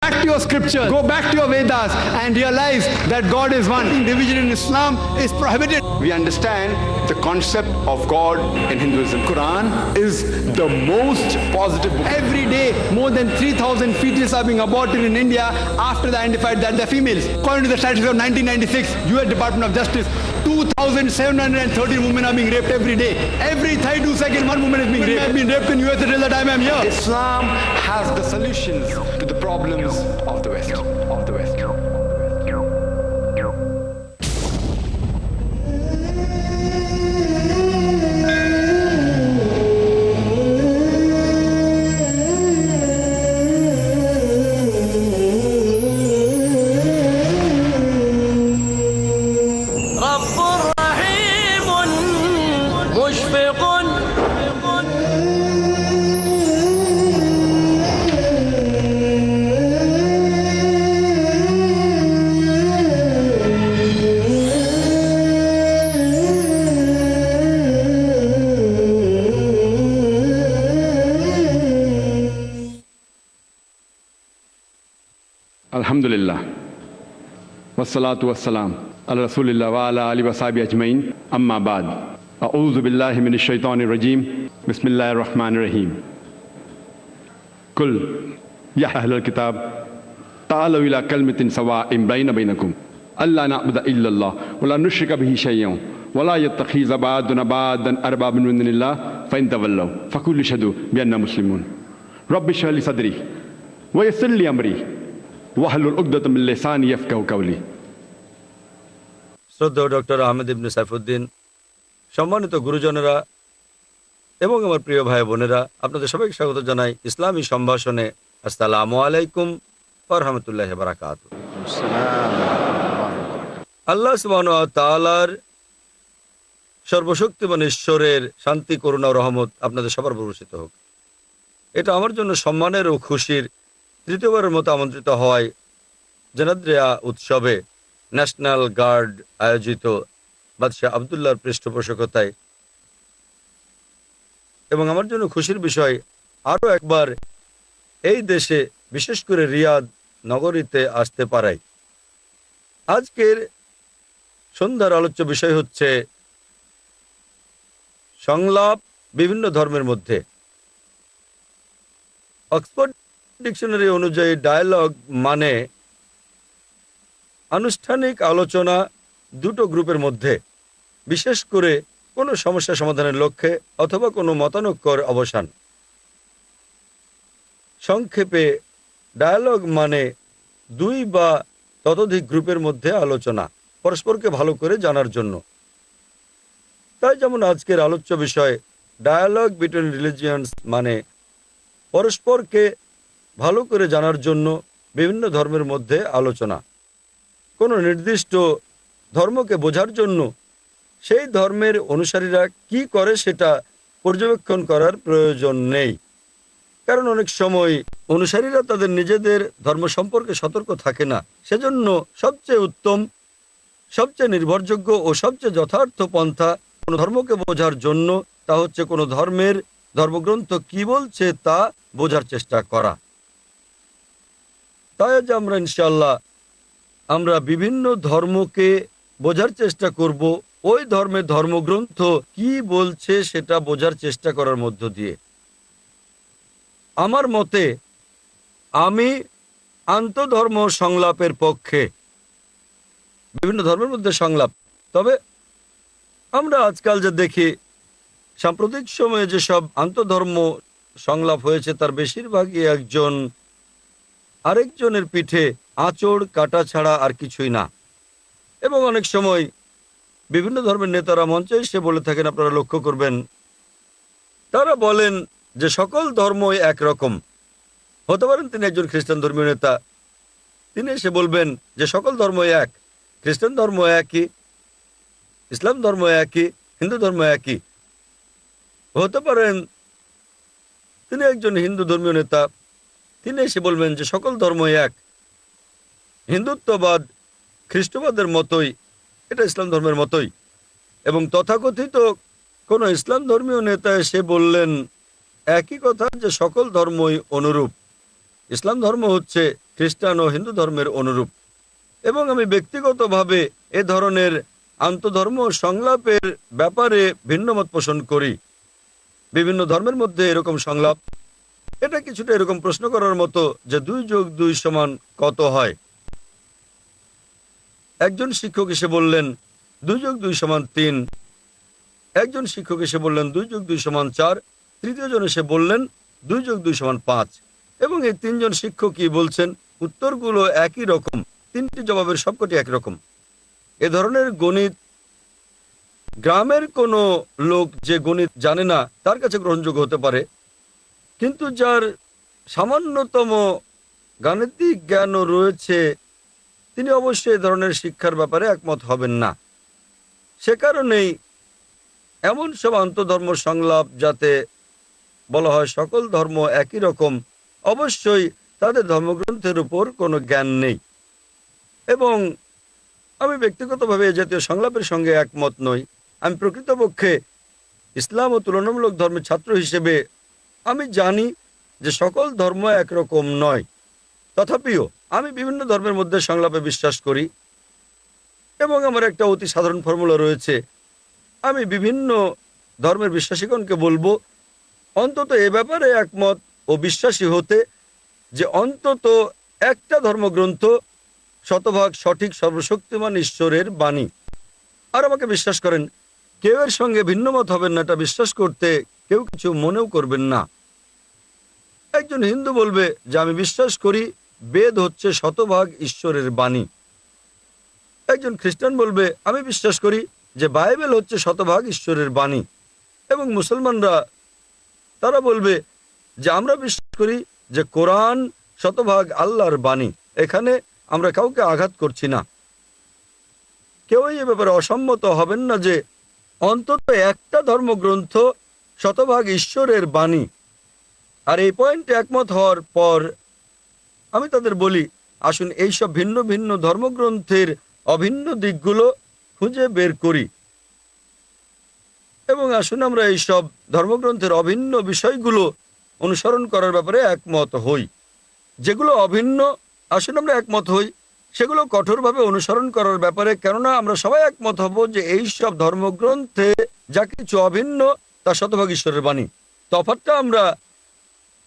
back to your scripture, go back to your Vedas and realize that God is one. Division in Islam is prohibited. We understand the concept of God in Hinduism. Quran is the most positive book. Every day, more than 3,000 fetuses are being aborted in India after they identified that they're females. According to the statistics of 1996, US Department of Justice, 2,713 women are being raped every day. Every 32 seconds, one woman is being raped. I've been raped in US until the time I'm here. Islam has the solutions to the problems of the West. Alhamdulillah. Wassalatu wassalam ala rasulillah wa ala alihi wa sahbihi ajmain. Amma ba'd. A'udhu billahi minash shaitanir rajim. Bismillahir rahmanir rahim. Kul ya ahlal kitab ta'alu ila kalimatin sawa'in bainakum alla na'budu illa Allah wa la nushrika bihi shay'an wa la yattakhiza ba'duna ba'dan arbaban min dunillah fa in tawallaw faqul ashhadu bi anna muslimun. Rabbi shrah li sadri wa yassir li amri শ্রদ্ধেয় doctor Ahmed ইবনে সাইফুদ্দিন, সম্মানিত গুরুজনেরা এবং আমার প্রিয় ভাই বোনেরা, আপনাদের সবাইকে স্বাগত জানাই ইসলামী সম্ভাষণে। আসসালামু আলাইকুম ওয়া রাহমাতুল্লাহি ওয়া বারাকাতুহু। আল্লাহ সুবহানাহু ওয়া তাআলার সর্বশক্তিমান ঈশ্বরের শান্তি, করুণা ও রহমত আপনাদের সবার উপর বর্ষিত হোক। এটা আমার জন্য সম্মানের ও খুশির তৃতীয়বারের মতো আমন্ত্রিত হওয়ায় জেনাদ্রিয়া উৎসবে ন্যাশনাল গার্ড আয়োজিত বাদশাহ আবদুল্লাহর পৃষ্ঠপোষকতায়, এবং আমার জন্য খুশির বিষয় আরও একবার এই দেশে বিশেষ করে রিয়াদ নগরীতে আসতে পারাই। আজকের সন্ধ্যার আলোচ্য বিষয় হচ্ছে সংলাপ বিভিন্ন ধর্মের মধ্যে। অক্সফোর্ড ডিকশনারি অনুযায়ী ডায়ালগ মানে আনুষ্ঠানিক আলোচনা দুটো গ্রুপের মধ্যে, বিশেষ করে কোনো সমস্যা সমাধানের লক্ষ্যে অথবা কোনো মতানৈক্যের অবসান। সংক্ষেপে ডায়ালগ মানে দুই বা ততোধিক গ্রুপের মধ্যে আলোচনা, পরস্পরকে ভালো করে জানার জন্য। তাই যেমন আজকের আলোচ্য বিষয় ডায়ালগ বিটুইন রিলিজিয়নস মানে পরস্পরকে ভালো করে জানার জন্য বিভিন্ন ধর্মের মধ্যে আলোচনা। কোনো নির্দিষ্ট ধর্মকে বোঝার জন্য সেই ধর্মের অনুসারীরা কি করে সেটা পর্যবেক্ষণ করার প্রয়োজন নেই, কারণ অনেক সময় অনুসারীরা তাদের নিজেদের ধর্ম সম্পর্কে সতর্ক থাকে না। সেজন্য সবচেয়ে উত্তম, সবচেয়ে নির্ভরযোগ্য ও সবচেয়ে যথার্থ পন্থা কোনো ধর্মকে বোঝার জন্য তা হচ্ছে কোনো ধর্মের ধর্মগ্রন্থ কি বলছে তা বোঝার চেষ্টা করা। তাই আজ আমরা ইনশাআল্লাহ বিভিন্ন ধর্মকে বোঝার চেষ্টা করব, ওই ধর্মের ধর্মগ্রন্থ কি বলছে সেটা বোঝার চেষ্টা করার মধ্য দিয়ে। আমার মতে আমি আন্তধর্ম সংলাপের পক্ষে, বিভিন্ন ধর্মের মধ্যে সংলাপ। তবে আমরা আজকাল যে দেখি সাম্প্রতিক সময়ে যেসব আন্তধর্ম সংলাপ হয়েছে তার বেশিরভাগই একজন আরেকজনের পিঠে আঁচড় কাটা ছাড়া আর কিছুই না। এবং অনেক সময় বিভিন্ন ধর্মের নেতারা মঞ্চে এসে বলে থাকেন, আপনারা লক্ষ্য করবেন, তারা বলেন যে সকল ধর্মই একরকম। হতে পারেন তিনি একজন খ্রিস্টান ধর্মীয় নেতা, তিনি এসে বলবেন যে সকল ধর্মই এক, খ্রিস্টান ধর্ম একই, ইসলাম ধর্ম একই, হিন্দু ধর্ম একই। হতে পারেন তিনি একজন হিন্দু ধর্মীয় নেতা, তিনি এসে বলবেন যে সকল ধর্মই এক, হিন্দুত্ববাদ খ্রিস্টবাদের মতোই, এটা ইসলাম ধর্মের মতোই। এবং তথাকথিত কোনো ইসলাম ধর্মীয় নেতা এসে বললেন একই কথা, যে সকল ধর্মই অনুরূপ। ইসলাম ধর্ম হচ্ছে খ্রিস্টান ও হিন্দু ধর্মের অনুরূপ, এবং আমি ব্যক্তিগতভাবে এ ধরনের আন্তধর্ম সংলাপের ব্যাপারে ভিন্নমত পোষণ করি। বিভিন্ন ধর্মের মধ্যে এরকম সংলাপ, এটা কিছুটা এরকম প্রশ্ন করার মতো যে 2+2 কত হয়। একজন শিক্ষক এসে বললেন 2+2 3, একজন শিক্ষক এসে বললেন 2+2 4, তৃতীয় জন এসে বললেন 2+2 5, এবং এই তিনজন শিক্ষকই বলছেন উত্তরগুলো একই রকম, তিনটি জবাবের সবকটি একই রকম। এ ধরনের গণিত গ্রামের কোনো লোক যে গণিত জানে না তার কাছে গ্রহণযোগ্য হতে পারে, কিন্তু যার সামান্যতম গাণিতিক জ্ঞানও রয়েছে তিনি অবশ্যই এ ধরনের শিক্ষার ব্যাপারে একমত হবেন না। সে কারণেই এমন সব আন্তধর্ম সংলাপ যাতে বলা হয় সকল ধর্ম একই রকম, অবশ্যই তাদের ধর্মগ্রন্থের উপর কোনো জ্ঞান নেই। এবং আমি ব্যক্তিগতভাবে এ জাতীয় সংলাপের সঙ্গে একমত নই। আমি প্রকৃতপক্ষে ইসলাম ও তুলনামূলক ধর্মের ছাত্র হিসেবে আমি জানি যে সকল ধর্ম একরকম নয়, তথাপিও আমি বিভিন্ন ধর্মের মধ্যে সংলাপে বিশ্বাস করি, এবং আমার একটা অতি সাধারণ ফর্মুলা রয়েছে। আমি বিভিন্ন ধর্মের বিশ্বাসীগণকে বলবো অন্তত এ ব্যাপারে একমত ও বিশ্বাসী হতে যে অন্তত একটা ধর্মগ্রন্থ শতভাগ সঠিক সর্বশক্তিমান ঈশ্বরের বাণী। আর আমাকে বিশ্বাস করেন, কেউ এর সঙ্গে ভিন্নমত হবেন না, এটা বিশ্বাস করতে কেউ কিছু মনেও করবেন না। একজন হিন্দু বলবে যে আমি বিশ্বাস করি বেদ হচ্ছে শতভাগ ঈশ্বরের বাণী। একজন খ্রিস্টান বলবে আমি বিশ্বাস করি যে বাইবেল হচ্ছে শতভাগ ঈশ্বরের বাণী। এবং মুসলমানরা তারা বলবে যে আমরা বিশ্বাস করি যে কোরআন শতভাগ আল্লাহর বাণী। এখানে আমরা কাউকে আঘাত করছি না। কেউই এ ব্যাপারে অসম্মত হবেন না যে অন্তত একটা ধর্মগ্রন্থ শতভাগ ঈশ্বরের বাণী। আর এই পয়েন্টে একমত হওয়ার পর আমি তাদের বলি আসুন এইসব ভিন্ন ভিন্ন ধর্মগ্রন্থের অভিন্ন দিকগুলো খুঁজে বের করি, এবং আসুন আমরা এইসব ধর্মগ্রন্থের অভিন্ন বিষয়গুলো অনুসরণ করার ব্যাপারে একমত হই। যেগুলো অভিন্ন আসুন আমরা একমত হই সেগুলো কঠোরভাবে অনুসরণ করার ব্যাপারে, কেননা আমরা সবাই একমত হব যে এই সব ধর্মগ্রন্থে যা কিছু অভিন্ন তা শতভাগ ঈশ্বরের বাণী। তফাৎটা আমরা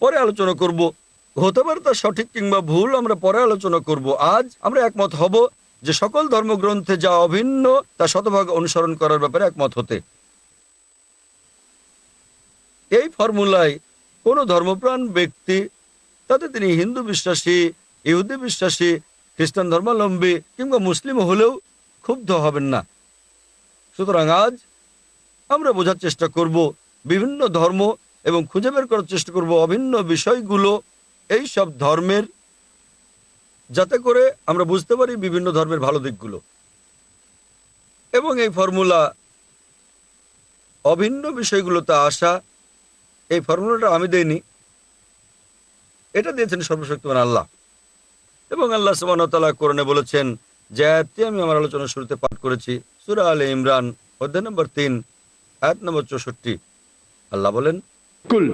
পরে আলোচনা করব, হতে পারে তা সঠিক কিংবা ভুল, আমরা পরে আলোচনা করব। আজ আমরা একমত হব যে সকল ধর্মগ্রন্থে যা অভিন্ন তা শতভাগ অনুসরণ করার ব্যাপারে একমত হতে। এই ফর্মুলায় কোনো ধর্মপ্রাণ ব্যক্তি, তাতে তিনি হিন্দু বিশ্বাসী, ইহুদি বিশ্বাসী, খ্রিস্টান ধর্মাবলম্বী কিংবা মুসলিম হলেও ক্ষুব্ধ হবেন না। সুতরাং আজ আমরা বোঝার চেষ্টা করব বিভিন্ন ধর্ম এবং খুঁজে বের করার চেষ্টা করব অভিন্ন বিষয়গুলো এই সব ধর্মের, যাতে করে আমরা বুঝতে পারি বিভিন্ন ধর্মের ভালো দিকগুলো। এবং এই ফর্মুলা অভিন্ন বিষয়গুলোতে আসা, এই ফর্মুলাটা আমি দেইনি, এটা দিয়েছেন সর্বশক্তিমান আল্লাহ। এবং আল্লাহ সুবহানাহু ওয়া তাআলা কোরআনে বলেছেন, যে আয়াতটি আমি আমার আলোচনার শুরুতে পাঠ করেছি, সূরা আলে ইমরান অধ্যায় নম্বর 3 আয়াত নম্বর 64। আল্লাহ বলেন, कुल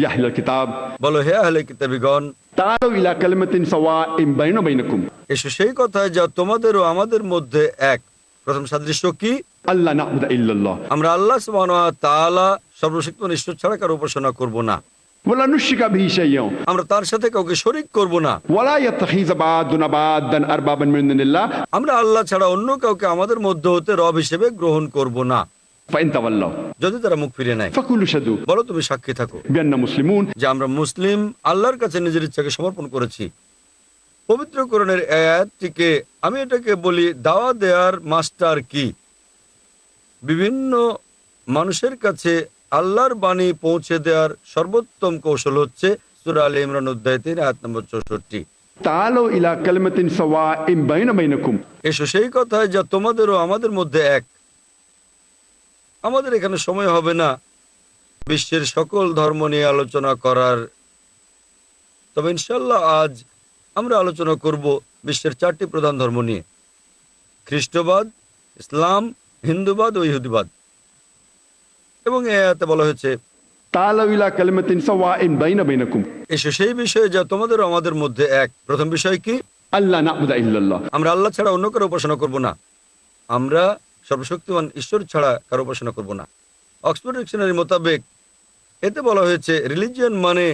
या अहलल किताब বলো হে আহলে কিতাবীগণ, तालू इला कलिमतिन सवाइम बैना बैनकुम এসো সেই কথায় যা তোমাদের ও আমাদের মধ্যে এক। প্রথম সাদৃশ্য কি? अल्लाह नअबुदु इल्लल्लाह আমরা আল্লাহ সুবহানাহু ওয়া তাআলা সর্বশক্তিমান ঈশ্বর ছাড়া কারো উপাসনা করব না, वला नुश्रिका बिही शैय्यन আমরা তার সাথে কাউকে শরীক করব না, वला यत्तखिज़ बादुना बादन अरबाबन मिन दुनिल्लाह আমরা আল্লাহ ছাড়া অন্য কাউকে আমাদের মধ্যে হতে রব হিসেবে গ্রহণ করব না। فإن तवल्लौ যদি তারা মুখ ফিরিয়ে নেয়, फकुलु शदू বলো তুমি সাক্ষী থাকো बिअन्ना मुस्लिमून যে আমরা মুসলিম, আল্লাহর কাছে নিজের ইচ্ছাকে সমর্পণ করেছি। পবিত্র কোরআনের আয়াতটিকে আমি এটাকে বলি দাওয়া দেওয়ার মাস্টার কি। বিভিন্ন মানুষের কাছে আল্লাহর বাণী পৌঁছে দেওয়ার সর্বোত্তম কৌশল হচ্ছে সূরা আলে ইমরান অধ্যায় 3 আয়াত নম্বর 64। तालू इला कलिमतिन सवाइम बैना बैनकुम এসো সেই কথায় যা তোমাদের ও আমাদের মধ্যে এক। আমাদের এখানে সময় হবে না বিশ্বের সকল ধর্ম নিয়ে আলোচনা করার, তবে ইনশাল্লাহ আজ আমরা আলোচনা করব বিশ্বের 4টি প্রধান ধর্ম নিয়ে: খ্রিস্টবাদ, ইসলাম, হিন্দুবাদ ও ইহুদিবাদ। এবং এই আয়াতে বলা হয়েছে, تعالوا إلى كلمة سواء بيننا وبينكم এসো সেই বিষয়ে যা তোমাদের ও আমাদের মধ্যে এক। প্রথম বিষয় কি? ألا نعبد إلا الله। আমরা আল্লাহ ছাড়া অন্য কারো উপাসনা করব না। আমরা সর্বশক্তিমান ঈশ্বর ছাড়া কারো উপাসনা করব না। অক্সফোর্ড ডিকশনারি মোতাবেক এতে বলা হয়েছে রিলিজিয়ন মানে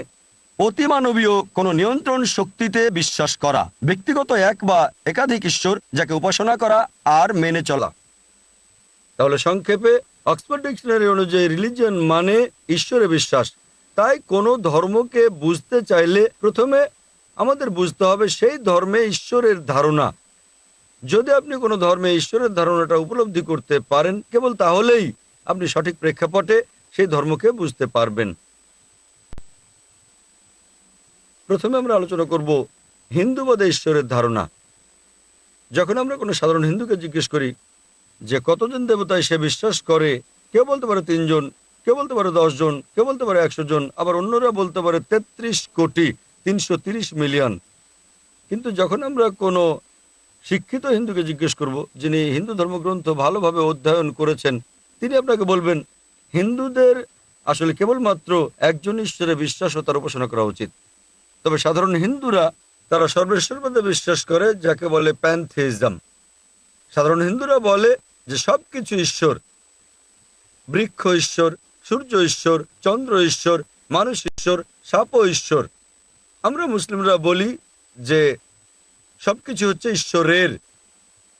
অতিমানবীয় কোনো নিয়ন্ত্রণ শক্তিতে বিশ্বাস করা, ব্যক্তিগত এক বা একাধিক ঈশ্বর যাকে উপাসনা করা আর মেনে চলা। তাহলে সংক্ষেপে অক্সফোর্ড ডিকশনারি অনুযায়ী রিলিজিয়ন মানে ঈশ্বরে বিশ্বাস। তাই কোনো ধর্মকে বুঝতে চাইলে প্রথমে আমাদের বুঝতে হবে সেই ধর্মে ঈশ্বরের ধারণা। যদি আপনি কোনো ধর্মে ঈশ্বরের ধারণাটা উপলব্ধি করতে পারেন, কেবল তাহলেই আপনি সঠিক প্রেক্ষাপটে সেই ধর্মকে বুঝতে পারবেন। প্রথমে আমরা আলোচনা করব হিন্দুবাদে ঈশ্বরের ধারণা। যখন আমরা কোনো সাধারণ হিন্দুকে জিজ্ঞেস করি যে কতজন দেবতায় সে বিশ্বাস করে, কেউ বলতে পারে 3 জন, কেউ বলতে পারে 10 জন, কেউ বলতে পারে 100 জন, আবার অন্যরা বলতে পারে 33 কোটি 330 মিলিয়ন। কিন্তু যখন আমরা কোনো শিক্ষিত হিন্দুকে জিজ্ঞেস করব, যিনি হিন্দু ধর্মগ্রন্থ ভালোভাবে অধ্যয়ন করেছেন, তিনি আপনাকে বলবেন হিন্দুদের আসলে কেবলমাত্র একজন ঈশ্বরে বিশ্বাস ও তার উপাসনা করা উচিত। তবে সাধারণ হিন্দুরা তারা সর্বেশ্বরবাদে বিশ্বাস করে, যাকে বলে প্যানথেইজম। সাধারণ হিন্দুরা বলে যে সবকিছু ঈশ্বর, বৃক্ষ ঈশ্বর, সূর্য ঈশ্বর, চন্দ্র ঈশ্বর, মানুষ ঈশ্বর, সাপও ঈশ্বর। আমরা মুসলিমরা বলি যে সবকিছু হচ্ছে ঈশ্বরের।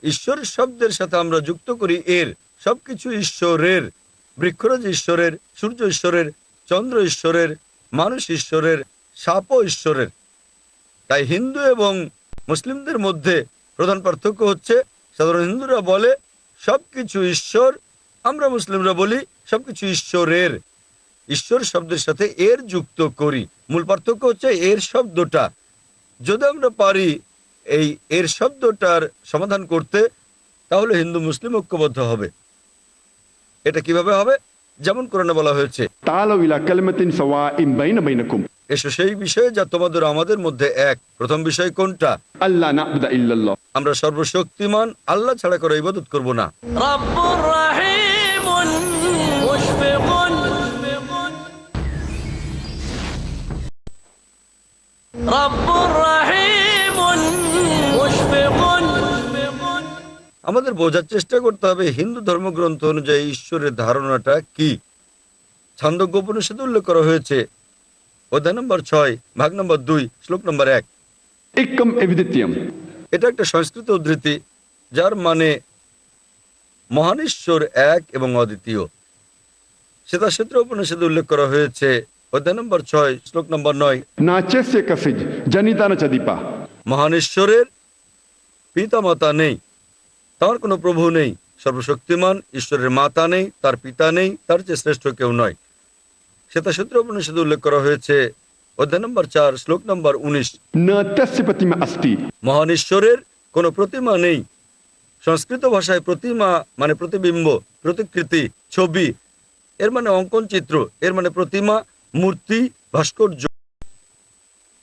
ঈশ্বর শব্দের সাথে আমরা যুক্ত করি এর। সবকিছু ঈশ্বরের, বৃক্ষরাজ ঈশ্বরের, সূর্য ঈশ্বরের, চন্দ্র ঈশ্বরের, মানুষ ঈশ্বরের, সাপও ঈশ্বরের। তাই হিন্দু এবং মুসলিমদের মধ্যে প্রধান পার্থক্য হচ্ছে সাধারণ হিন্দুরা বলে সবকিছু ঈশ্বর, আমরা মুসলিমরা বলি সবকিছু ঈশ্বরের। ঈশ্বর শব্দের সাথে এর যুক্ত করি। মূল পার্থক্য হচ্ছে এর শব্দটা। যদি আমরা পারি এই এর শব্দটার সমাধান করতে, তাহলে হিন্দু মুসলিম ঐক্যবদ্ধ হবে। এটা কিভাবে হবে? যেমন কোরআনে বলা হয়েছে تعالوا إلى كلمة سواء بيننا وبينكم এসো সেই বিষয়ে যা তোমাদের আমাদের মধ্যে এক। প্রথম বিষয় কোনটা? ألا نعبد إلا الله। আমরা সর্বশক্তিমান আল্লাহ ছাড়া করে ইবাদত করব না। রব্বুর রহিমুন মুশফিকুন রব্বুর রহিমুন মুশফিকুন। আমাদের বোঝার চেষ্টা করতে হবে হিন্দু ধর্মগ্রন্থ অনুযায়ী ঈশ্বরের ধারণাটা কি। ছান্দোগ্য উপনিষদে উল্লেখ করা হয়েছে অধ্যায় নম্বর 6 ভাগ নম্বর 2 শ্লোক নম্বর 1। एकम एविदित्यम। এটা একটা সংস্কৃত উদ্ধৃতি যার মানে মহান ঈশ্বর এক এবং অদ্বিতীয়। শ্বেতাক্ষেত্র উপনিষদে উল্লেখ করা হয়েছে অধ্যায় নম্বর 6 শ্লোক নম্বর 9। नाचस्य कसिज जनितान चदीपा। মহান ঈশ্বরের পিতা মাতা নেই, তার কোনো প্রভু নেই। সর্বশক্তিমান ঈশ্বরের মাতা নেই, তার পিতা নেই, তার চেয়ে শ্রেষ্ঠ কেউ নয়। শ্বেতাক্ষেত্র উপনিষদে উল্লেখ করা হয়েছে অধ্যায় নম্বর 4 শ্লোক নম্বর 19। न तस्य प्रतिमा अस्ति। মহান ঈশ্বরের কোনো প্রতিমা নেই। সংস্কৃত ভাষায় প্রতিমা মানে প্রতিবিম্ব, প্রতিকৃতি, ছবি। এর মানে অঙ্কন চিত্র, এর মানে প্রতিমা, মূর্তি, ভাস্কর্য।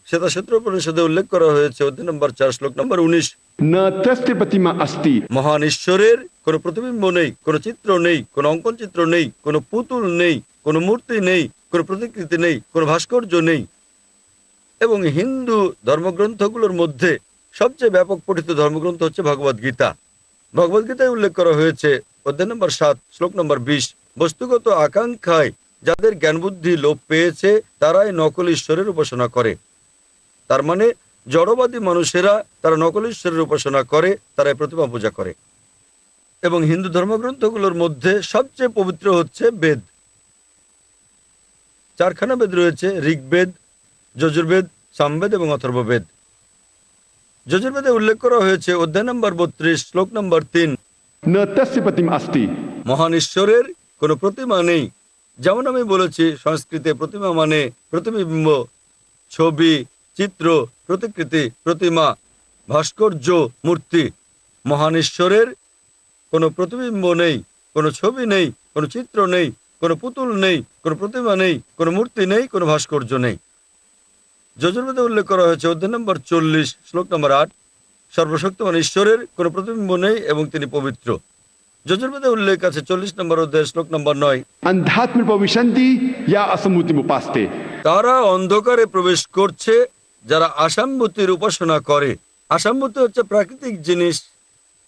শ্বেতাক্ষেত্র উপনিষদে উল্লেখ করা হয়েছে অধ্যায় নম্বর 4 শ্লোক নম্বর 19। न तस्य प्रतिमा अस्ति। মহান ঈশ্বরের কোনো প্রতিবিম্ব নেই, কোনো চিত্র নেই, কোনো অঙ্কন চিত্র নেই, কোনো পুতুল নেই, কোনো মূর্তি নেই, কোনো প্রতিকৃতি নেই, কোনো ভাস্কর্য নেই। এবং হিন্দু ধর্মগ্রন্থগুলোর মধ্যে সবচেয়ে ব্যাপক পঠিত ধর্মগ্রন্থ হচ্ছে ভগবদ গীতা। ভগবদ গীতায় উল্লেখ করা হয়েছে অধ্যায় নম্বর 7 শ্লোক নম্বর 20। বস্তুগত আকাঙ্ক্ষায় যাদের জ্ঞান বুদ্ধি লোপ পেয়েছে তারাই নকল ঈশ্বরের উপাসনা করে। তার মানে জড়বাদী মানুষেরা তারা নকল ঈশ্বরের উপাসনা করে, তারাই প্রতিমা পূজা করে। এবং হিন্দু ধর্মগ্রন্থগুলোর মধ্যে সবচেয়ে পবিত্র হচ্ছে বেদ। 4খানা বেদ রয়েছে, ঋগ্বেদ, যজুর্বেদ, সামবেদ এবং অথর্ববেদ। যজুর্বেদে উল্লেখ করা হয়েছে অধ্যায় নম্বর 32 শ্লোক নম্বর 3। न तस्य प्रतिमा अस्ति। মহান ঈশ্বরের কোনো প্রতিমা নেই। যেমন আমি বলেছি সংস্কৃতে প্রতিমা মানে প্রতিবিম্ব, ছবি, চিত্র, প্রতিকৃতি, প্রতিমা, ভাস্কর্য, মূর্তি। মহান ঈশ্বরের কোনো প্রতিবিম্ব নেই, কোনো ছবি নেই, কোনো চিত্র নেই, কোনো পুতুল নেই, কোনো প্রতিমা নেই, কোনো মূর্তি নেই, কোনো ভাস্কর্য নেই। যজুর্বেদে উল্লেখ করা হয়েছে অধ্যায় নম্বর 40 শ্লোক নম্বর 8। সর্বশক্তিমান ঈশ্বরের কোনো প্রতিবিম্ব নেই এবং তিনি পবিত্র। যজুর্বেদে উল্লেখ আছে 40 নম্বর অধ্যায় শ্লোক নম্বর 9, अंधात्म प्रविशन्ति या असमुतिम उपास्ते। তারা অন্ধকারে প্রবেশ করছে যারা আসাম্মতির উপাসনা করে। আসাম্মতি হচ্ছে প্রাকৃতিক জিনিস,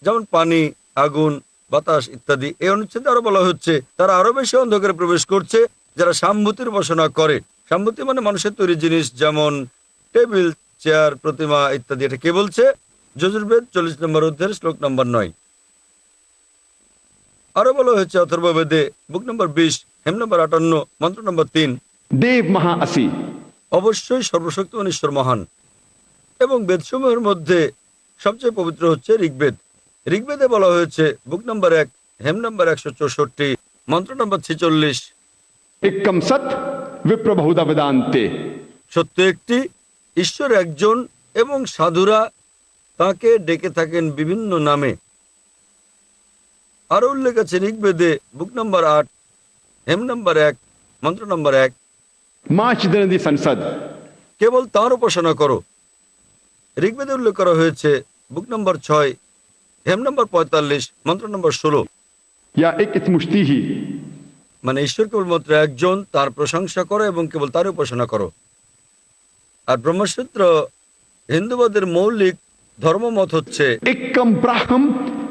যেমন পানি, আগুন, বাতাস ইত্যাদি। এই অনুচ্ছেদে আরো বলা হচ্ছে তারা আরো বেশি অন্ধকারে প্রবেশ করছে যারা সাম্মতির উপাসনা করে। সাম্মতি মানে মানুষের তৈরি জিনিস, যেমন টেবিল, চেয়ার, প্রতিমা ইত্যাদি। এটা কে বলছে? যজুর্বেদ 40 নম্বর অধ্যায়ের শ্লোক নম্বর 9। আরো বলা হয়েছে অথর্ববেদে বুক নম্বর 20, হেম নম্বর 58, মন্ত্র নম্বর 3, देव महा असि। অবশ্যই সর্বশক্তিমান ঈশ্বর মহান। এবং বেদসমূহের মধ্যে সবচেয়ে পবিত্র হচ্ছে ঋগ্বেদ। ঋগ্বেদে বলা হয়েছে বুক নম্বর 1, হেম নম্বর 164, মন্ত্র নম্বর 46, एकम सत विप्र बहुधा वेदांते। সত্য একটি, ঈশ্বর একজন এবং সাধুরা তাকে ডেকে থাকেন বিভিন্ন নামে। আরো উল্লেখ আছে ঋগ্বেদে বুক নম্বর 8, হেম নম্বর 1, মন্ত্র নম্বর 1, मां चिदनदी संसद। কেবল তাঁর উপাসনা করো। ঋগ্বেদে উল্লেখ করা হয়েছে বুক নম্বর 6, হেম নম্বর 45, মন্ত্র নম্বর 16, या एक मुष्टि ही। মানে ঈশ্বর কেবলমাত্র একজন, তার প্রশংসা করো এবং কেবল তার উপাসনা করো। আর ব্রহ্মসূত্র হিন্দুবাদের মৌলিক ধর্মমত হচ্ছে एकम ब्राह्म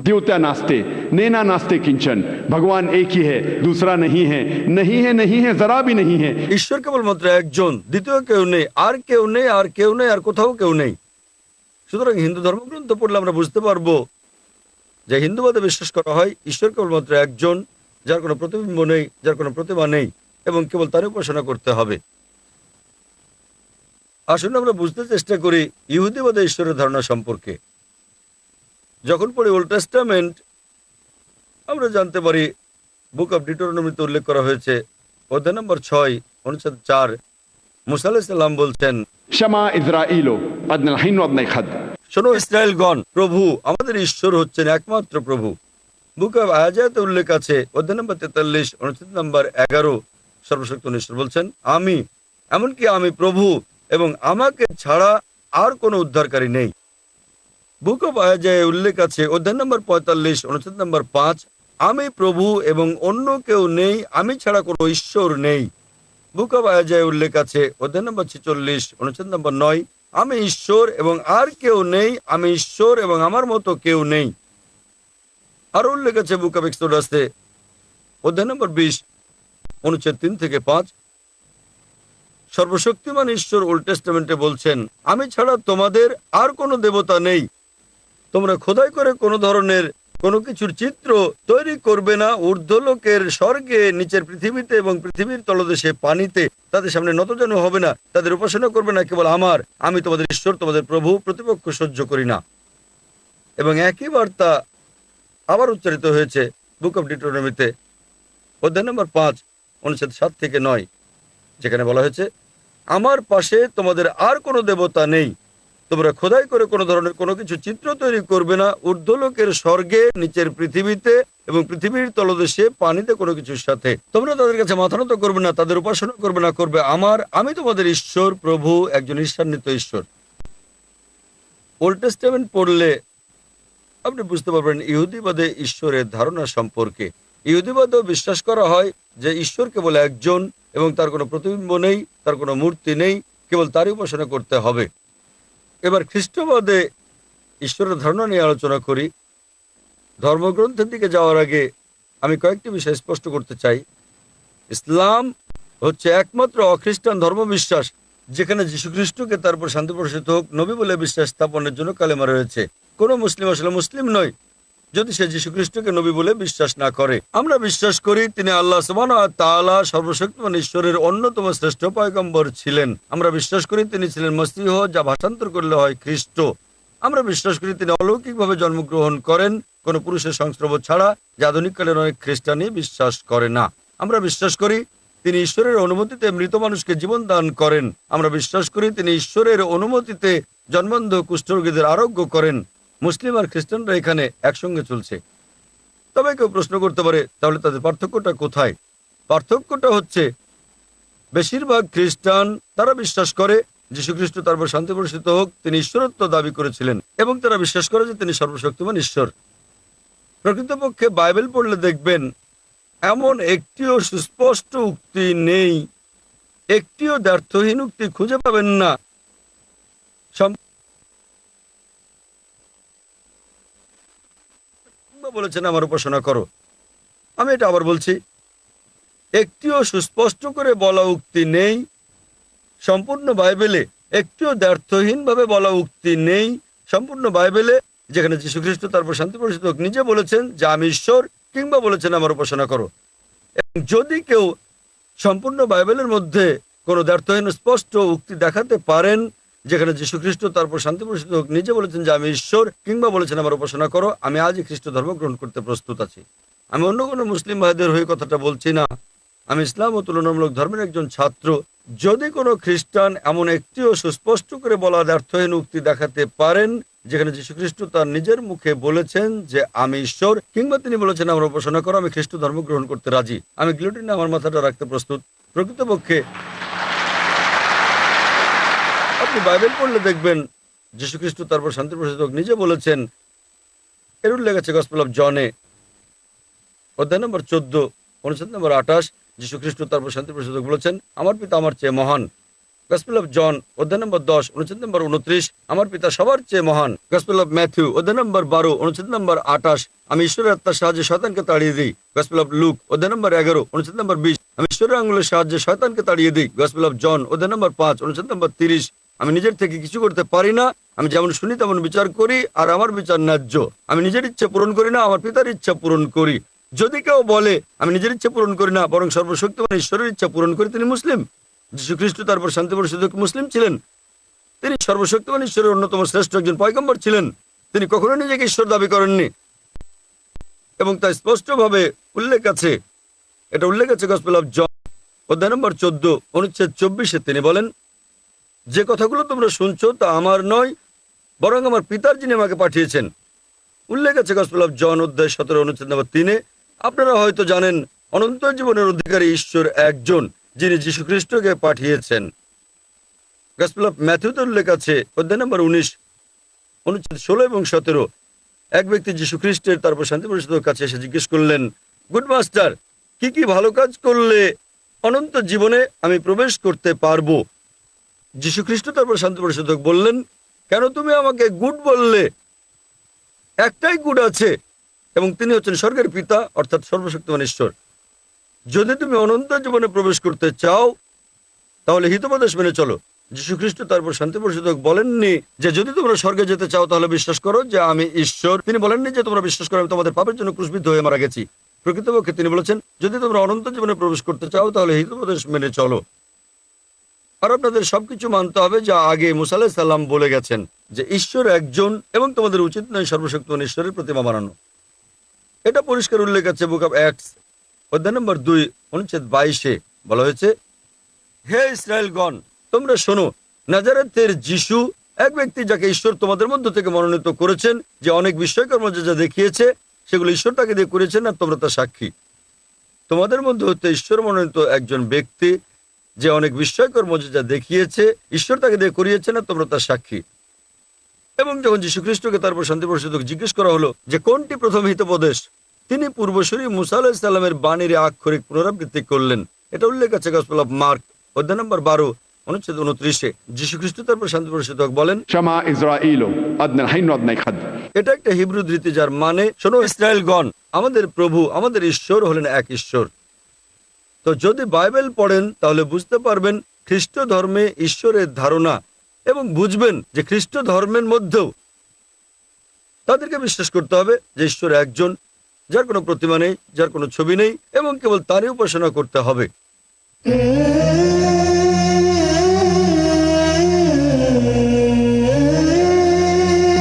द्योत्या नास्ते नैना नास्ते किंचन। भगवान एक ही है, दूसरा नहीं है, नहीं है, नहीं है, जरा भी नहीं है। ঈশ্বর কেবলমাত্র একজন, দ্বিতীয় কেউ নেই, আর কেউ নেই, আর কেউ নেই, আর কোথাও কেউ নেই। সুতরাং হিন্দু ধর্মগ্রন্থ পড়লে আমরা বুঝতে পারবো যে হিন্দুবাদে বিশ্বাস করা হয় ঈশ্বর কেবলমাত্র একজন, যার কোনো প্রতিবিম্ব নেই, যার কোনো প্রতিমা নেই, এবং কেবল তার উপাসনা করতে হবে। আসুন আমরা বুঝতে চেষ্টা করি ইহুদিবাদে ঈশ্বরের ধারণা সম্পর্কে। যখন পড়ি ওল্ড টেস্টামেন্ট, আমরা জানতে পারি বুক অব ডিটোরনমিতে উল্লেখ করা হয়েছে অধ্যায় নম্বর 6, অনুচ্ছেদ 4, মুসা আলাইহিস সালাম বলছেন, शमा इज़राइलो अदनल हिन वदनल खद। শোনো ইসরায়েলগণ, প্রভু আমাদের ঈশ্বর হচ্ছেন একমাত্র প্রভু। বুক অব আয়াতে উল্লেখ আছে অধ্যায় নম্বর 43, অনুচ্ছেদ নম্বর 11, সর্বশক্তিমান ঈশ্বর বলছেন, আমি, এমনকি আমি প্রভু এবং আমাকে ছাড়া আর কোনো উদ্ধারকারী নেই। বুক অব আয়াতে উল্লেখ আছে অধ্যায় নম্বর 45, অনুচ্ছেদ নম্বর 5, আমি প্রভু এবং অন্য কেউ নেই, আমি ছাড়া কোনো ঈশ্বর নেই। বুক অব আয়াতে উল্লেখ আছে অধ্যায় নম্বর 46, অনুচ্ছেদ নম্বর 9, আমি ঈশ্বর এবং আর কেউ নেই, আমি ঈশ্বর এবং আমার মতো কেউ নেই। আরো উল্লেখ আছে বুক অব এক্সোডাসে অধ্যায় নম্বর 20, অনুচ্ছেদ 3 থেকে 5, সর্বশক্তিমান ঈশ্বর ওল্ড টেস্টামেন্টে বলছেন, আমি ছাড়া তোমাদের আর কোনো দেবতা নেই। তোমরা খোদাই করে কোনো ধরনের কোনো কিছুর চিত্র তৈরি করবে না ঊর্ধ্বলোকের স্বর্গে, নিচের পৃথিবীতে এবং পৃথিবীর তলদেশে পানিতে। তাদের সামনে নতজানু হবে না, তাদের উপাসনা করবে না, কেবল আমার, আমি তোমাদের ঈশ্বর, তোমাদের প্রভু, প্রতিপক্ষ সহ্য করি না। এবং একই বার্তা আবার উচ্চারিত হয়েছে বুক অব ডিটোরনমিতে অধ্যায় নম্বর 5, অনুচ্ছেদ 7 থেকে 9, যেখানে বলা হয়েছে, আমার পাশে তোমাদের আর কোনো দেবতা নেই। তোমরা খোদাই করে কোনো ধরনের কোনো কিছু চিত্র তৈরি করবে না ঊর্ধ্বলোকের স্বর্গে, নিচের পৃথিবীতে এবং পৃথিবীর তলদেশে পানিতে কোনো কিছুর সাথে। তোমরা তাদের কাছে মাথা নত করবে না, তাদের উপাসনা করবে না, করবে আমার, আমি তোমাদের ঈশ্বর, প্রভু, একজন ঈশ্বরান্বিত ঈশ্বর। ওল্ড টেস্টামেন্ট পড়লে আপনি বুঝতে পারবেন ইহুদিবাদে ঈশ্বরের ধারণা সম্পর্কে। ইহুদিবাদেও বিশ্বাস করা হয় যে ঈশ্বর কেবল একজন এবং তার কোনো প্রতিবিম্ব নেই, তার কোনো মূর্তি নেই, কেবল তারই উপাসনা করতে হবে। এবার খ্রিস্টবাদে ঈশ্বরের ধারণা নিয়ে আলোচনা করি। ধর্মগ্রন্থের দিকে যাওয়ার আগে আমি কয়েকটি বিষয় স্পষ্ট করতে চাই। ইসলাম হচ্ছে একমাত্র অখ্রিস্টান ধর্মবিশ্বাস যেখানে যীশুখ্রিস্টকে তার উপর শান্তি বর্ষিত হোক নবী বলে বিশ্বাস স্থাপনের জন্য কালেমা রয়েছে। কোনো মুসলিম আসলে মুসলিম নয় যদি সে যীশুখ্রিস্টকে নবী বলে বিশ্বাস না করে। আমরা বিশ্বাস করি তিনি আল্লাহ সুবহানাহু ওয়া তাআলা সর্বশক্তিমান ঈশ্বরের অন্যতম শ্রেষ্ঠ পয়গম্বর ছিলেন। আমরা বিশ্বাস করি তিনি ছিলেন মসীহ, যা ভাষান্তর করলে হয় খ্রিস্ট। আমরা বিশ্বাস করি তিনি অলৌকিকভাবে জন্মগ্রহণ করেন কোনো পুরুষের সংস্রব ছাড়া, যা আধুনিককালের অনেক খ্রিস্টানই বিশ্বাস করে না। আমরা বিশ্বাস করি তিনি ঈশ্বরের অনুমতিতে মৃত মানুষকে জীবন দান করেন। আমরা বিশ্বাস করি তিনি ঈশ্বরের অনুমতিতে জন্মান্ধ কুষ্ঠরোগীদের আরোগ্য করেন। মুসলিম আর খ্রিস্টানরা এখানে একসঙ্গে চলছে। তবে কেউ প্রশ্ন করতে পারে, তাহলে তাদের পার্থক্যটা কোথায়? পার্থক্যটা হচ্ছে বেশিরভাগ খ্রিস্টান তারা বিশ্বাস করে যীশুখ্রিস্ট তার উপর শান্তি বর্ষিত হোক তিনি ঈশ্বরত্ব দাবি করেছিলেন এবং তারা বিশ্বাস করে যে তিনি সর্বশক্তিমান ঈশ্বর। প্রকৃতপক্ষে বাইবেল পড়লে দেখবেন এমন একটিও সুস্পষ্ট উক্তি নেই, একটিও দ্ব্যর্থহীন উক্তি খুঁজে পাবেন না বলেছেন আমার উপাসনা করো। আমি এটা আবার বলছি, একটিও সুস্পষ্ট করে বলা উক্তি নেই সম্পূর্ণ বাইবেলে, একটিও দ্ব্যর্থহীন ভাবে বলা উক্তি নেই সম্পূর্ণ বাইবেলে, যেখানে যীশুখ্রিস্ট তারপর শান্তি প্রতিষ্ঠিত হোক নিজে বলেছেন যে আমি ঈশ্বর, কিংবা বলেছেন আমার উপাসনা করো। এবং যদি কেউ সম্পূর্ণ বাইবেলের মধ্যে কোনো দ্ব্যর্থহীন স্পষ্ট উক্তি দেখাতে পারেন যেখানে যীশুখ্রিস্ট তারপর শান্তি প্রতিষ্ঠিত হোক নিজে বলেছেন যে আমি ঈশ্বর, কিংবা বলেছেন আমার উপাসনা করো, আমি আজই খ্রিস্ট ধর্ম গ্রহণ করতে প্রস্তুত আছি। আমি অন্য কোনো মুসলিম ভাইদের হয়ে কথাটা বলছি না, আমি ইসলাম ও তুলনামূলক ধর্মের একজন ছাত্র। যদি কোনো খ্রিস্টান এমন একটিও সুস্পষ্ট করে বলা দ্ব্যর্থহীন উক্তি দেখাতে পারেন যেখানে যীশুখ্রিস্ট তার নিজের মুখে বলেছেন যে আমি ঈশ্বর, কিংবা তিনি বলেছেন আমার উপাসনা করো, আমি খ্রিস্ট ধর্ম গ্রহণ করতে রাজি, আমি গিলোটিনে আমার মাথাটা রাখতে প্রস্তুত। প্রকৃতপক্ষে আপনি বাইবেল পড়লে দেখবেন যীশুখ্রিস্ট তারপর শান্তি প্রতিষ্ঠিত হোক নিজে বলেছেন, এর উল্লেখ আছে গসপেল অফ জনে অধ্যায় নম্বর 14 অনুচ্ছেদ নম্বর 28। যীশুখ্রিস্ট তারপর শান্তি প্রতিষ্ঠিত হোক বলেছেন আমার পিতা আমার চেয়ে মহান। গসপেল অফ জন অধ্যায় নম্বর 10 অনুচ্ছেদ নম্বর 29, আমার পিতা সবার চেয়ে মহান। গসপেল অফ ম্যাথিউ অধ্যায় নম্বর 12 অনুচ্ছেদ নম্বর 28, আমি ঈশ্বরের আত্মার সাহায্যে শয়তানকে তাড়িয়ে দিই। গসপেল অফ লুক অধ্যায় নম্বর 11 অনুচ্ছেদ নম্বর 20, আমি ঈশ্বরের আঙুলের সাহায্যে শয়তানকে তাড়িয়ে দিই। গসপেল অফ জন অধ্যায় নম্বর 5 অনুচ্ছেদ নম্বর 30, আমি নিজের থেকে কিছু করতে পারি না, আমি যেমন শুনি তেমন বিচার করি, আর আমার বিচার ন্যায্য। আমি নিজের ইচ্ছা পূরণ করি না, আমার পিতার ইচ্ছা পূরণ করি। যদি কেউ বলে আমি নিজের ইচ্ছা পূরণ করি না বরং সর্বশক্তিমান ঈশ্বরের ইচ্ছা পূরণ করি, তিনি মুসলিম। যীশুখ্রিস্ট তারপর শান্তি প্রতিষ্ঠিত হোক মুসলিম ছিলেন, তিনি সর্বশক্তিমান ঈশ্বরের অন্যতম শ্রেষ্ঠ একজন পয়গম্বর ছিলেন, তিনি কখনো নিজেকে ঈশ্বর দাবি করেননি। এবং তাই স্পষ্টভাবে উল্লেখ আছে, এটা উল্লেখ আছে গসপেল অফ জন অধ্যায় নম্বর 14 অনুচ্ছেদ 24, তিনি বলেন যে কথাগুলো তোমরা শুনছো তা আমার নয় বরং আমার পিতার যিনি আমাকে পাঠিয়েছেন। উল্লেখ আছে গসপেল অফ জন অধ্যায় 17 অনুচ্ছেদ নম্বর 3। আপনারা হয়তো জানেন অনন্ত জীবনের অধিকারী ঈশ্বর একজন, যিনি যীশুখ্রিস্টকে পাঠিয়েছেন। গসপেল অফ ম্যাথিউতে উল্লেখ আছে অধ্যায় নম্বর 19 অনুচ্ছেদ 16 এবং 17, এক ব্যক্তি যীশুখ্রিস্টের তারপর শান্তি প্রতিষ্ঠিতর কাছে এসে জিজ্ঞেস করলেন, গুড মাস্টার, কি কি ভালো কাজ করলে অনন্ত জীবনে আমি প্রবেশ করতে পারবো? যীশুখ্রিস্ট তারপর শান্তি প্রতিষ্ঠিত বললেন, কেন তুমি আমাকে গুড বললে? একটাই গুড আছে এবং তিনি হচ্ছেন স্বর্গের পিতা অর্থাৎ সর্বশক্তিমান ঈশ্বর। যদি তুমি অনন্ত জীবনে প্রবেশ করতে চাও তাহলে হিতোপদেশ মেনে চলো। যীশুখ্রিস্ট তারপর শান্তি প্রতিষ্ঠিত বলেননি যে যদি তোমরা স্বর্গে যেতে চাও তাহলে বিশ্বাস করো যে আমি ঈশ্বর। তিনি বলেননি যে তোমরা বিশ্বাস করো আমি তোমাদের পাপের জন্য ক্রুশবিদ্ধ হয়ে মারা গেছি। প্রকৃতপক্ষে তিনি বলেছেন যদি তোমরা অনন্ত জীবনে প্রবেশ করতে চাও তাহলে হিতোপদেশ মেনে চলো। আর আপনাদের সবকিছু মানতে হবে যা আগে মুসা আলাইহিস সালাম বলে গেছেন যে ঈশ্বর একজন এবং তোমাদের উচিত নয় সর্বশক্তিমান ঈশ্বরের প্রতিমা বানানো। এটা পরিষ্কার উল্লেখ আছে বুক অফ অ্যাক্টস অধ্যায় নম্বর 2 অনুচ্ছেদ 22 বলা হয়েছে, হে ইসরায়েলগণ, তোমরা শোনো, নাজারেতের যিশু এক ব্যক্তি যাকে ঈশ্বর তোমাদের মধ্য থেকে মনোনীত করেছেন, যে অনেক বিস্ময়কর্ম যা দেখিয়েছে সেগুলো ঈশ্বর তাকে দিয়ে করেছেন আর তোমরা তার সাক্ষী। তোমাদের মধ্যে হতে ঈশ্বর মনোনীত একজন ব্যক্তি যে অনেক বিস্ময়কর মজেজা দেখিয়েছে, ঈশ্বর তাকে দিয়ে করিয়েছেন আর তোমরা তার সাক্ষী। এবং যখন যীশুখ্রিস্টকে তারপর শান্তি প্রতিষ্ঠিত জিজ্ঞেস করা হলো যে কোনটি প্রথম হিতোপদেশ, তিনি পূর্বসূরি মুসা আলাইহিস সালামের বাণীর আক্ষরিক পুনরাবৃত্তি করলেন। এটা উল্লেখ আছে গসপেল অফ মার্ক অধ্যায় নম্বর 12 অনুচ্ছেদ 29। যীশুখ্রিস্ট তারপর শান্তি প্রতিষ্ঠিত বলেন, Shema Israelo, Adnai Hainu Adnai Chad. এটা একটা হিব্রু রীতি যার মানে শোনো ইসরায়েলগণ, আমাদের প্রভু আমাদের ঈশ্বর হলেন এক ঈশ্বর। তো যদি বাইবেল পড়েন তাহলে বুঝতে পারবেন খ্রিস্ট ধর্মে ঈশ্বরের ধারণা এবং বুঝবেন যে খ্রিস্ট ধর্মের মধ্যেও তাদেরকে বিশ্বাস করতে হবে যে ঈশ্বর একজন, যার কোনো প্রতিমা নেই, যার কোনো ছবি নেই এবং কেবল তারই উপাসনা করতে হবে।